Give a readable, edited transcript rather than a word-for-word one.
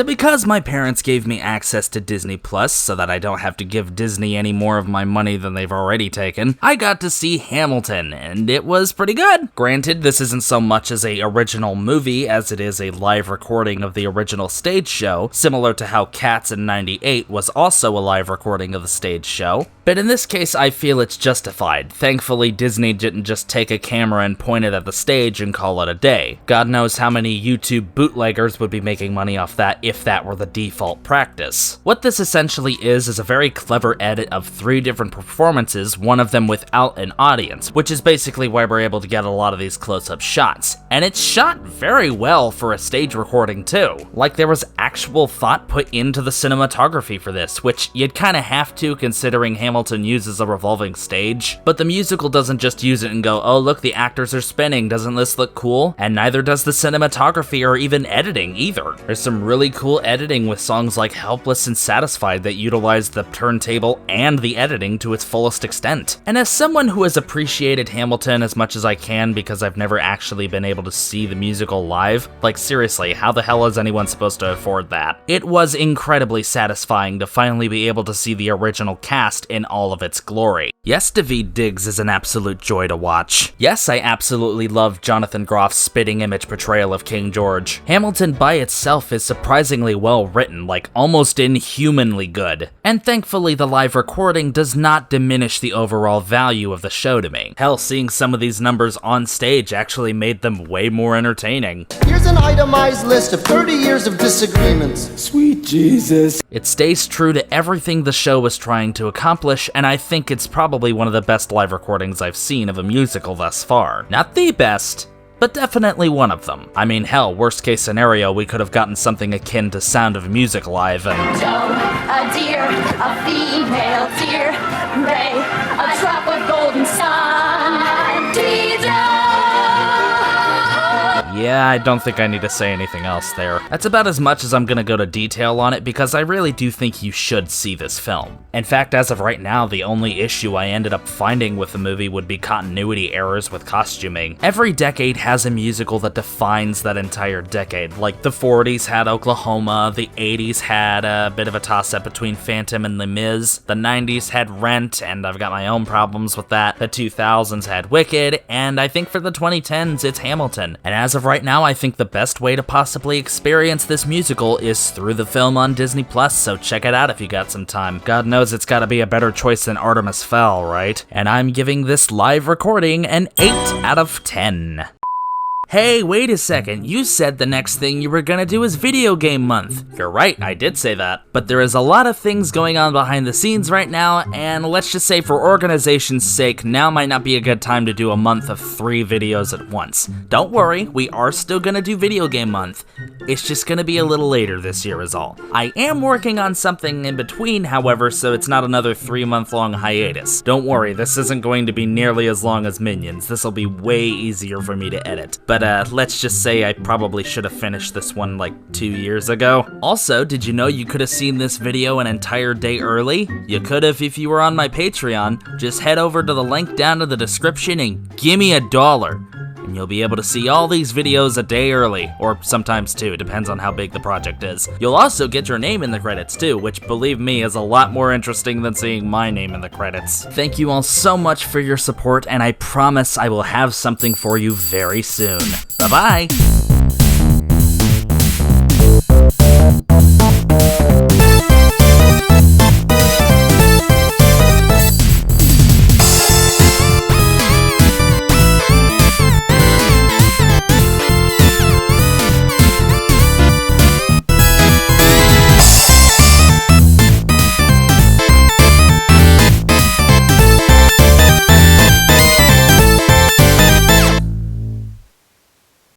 So because my parents gave me access to Disney Plus so that I don't have to give Disney any more of my money than they've already taken, I got to see Hamilton, and it was pretty good. Granted, this isn't so much as a original movie as it is a live recording of the original stage show, similar to how Cats in '98 was also a live recording of the stage show. But in this case, I feel it's justified. Thankfully, Disney didn't just take a camera and point it at the stage and call it a day. God knows how many YouTube bootleggers would be making money off that if that were the default practice. What this essentially is a very clever edit of 3 different performances, one of them without an audience, which is basically why we're able to get a lot of these close-up shots. And it's shot very well for a stage recording too. Like there was actual thought put into the cinematography for this, which you'd kinda have to considering Hamilton uses a revolving stage, but the musical doesn't just use it and go, oh look, the actors are spinning, doesn't this look cool? And neither does the cinematography or even editing either. There's some really cool editing with songs like Helpless and Satisfied that utilize the turntable and the editing to its fullest extent. And as someone who has appreciated Hamilton as much as I can because I've never actually been able to see the musical live, like seriously, how the hell is anyone supposed to afford that? It was incredibly satisfying to finally be able to see the original cast in all of its glory. Yes, Daveed Diggs is an absolute joy to watch. Yes, I absolutely love Jonathan Groff's spitting image portrayal of King George. Hamilton by itself is surprisingly well written, like almost inhumanly good. And thankfully the live recording does not diminish the overall value of the show to me. Hell, seeing some of these numbers on stage actually made them way more entertaining. Here's an itemized list of 30 years of disagreements. Sweet Jesus. It stays true to everything the show was trying to accomplish, and I think it's probably one of the best live recordings I've seen of a musical thus far. Not the best, but definitely one of them. I mean, hell, worst case scenario, we could have gotten something akin to Sound of Music live and... A deer, a female deer, Ray, a drop of golden sun, Dido. Yeah, I don't think I need to say anything else there. That's about as much as I'm gonna go to detail on it because I really do think you should see this film. In fact, as of right now, the only issue I ended up finding with the movie would be continuity errors with costuming. Every decade has a musical that defines that entire decade. Like the 40s had Oklahoma, the 80s had a bit of a toss-up between Phantom and Les Mis, the 90s had Rent, and I've got my own problems with that, the 2000s had Wicked, and I think for the 2010s it's Hamilton. And as of right now, I think the best way to possibly experience this musical is through the film on Disney Plus, so check it out if you got some time. God knows it's gotta be a better choice than Artemis Fowl, right? And I'm giving this live recording an 8 out of 10. Hey, wait a second, you said the next thing you were gonna do is video game month. You're right, I did say that. But there is a lot of things going on behind the scenes right now, and let's just say for organization's sake, now might not be a good time to do a month of 3 videos at once. Don't worry, we are still gonna do video game month. It's just gonna be a little later this year is all. I am working on something in between, however, so it's not another 3-month-long hiatus. Don't worry, this isn't going to be nearly as long as Minions. This will be way easier for me to edit. But let's just say I probably should have finished this one like 2 years ago. Also, did you know you could have seen this video an entire day early? You could have if you were on my Patreon. Just head over to the link down in the description and gimme $1. And you'll be able to see all these videos a day early, or sometimes 2, depends on how big the project is. You'll also get your name in the credits too, which believe me is a lot more interesting than seeing my name in the credits. Thank you all so much for your support, and I promise I will have something for you very soon. Bye-bye!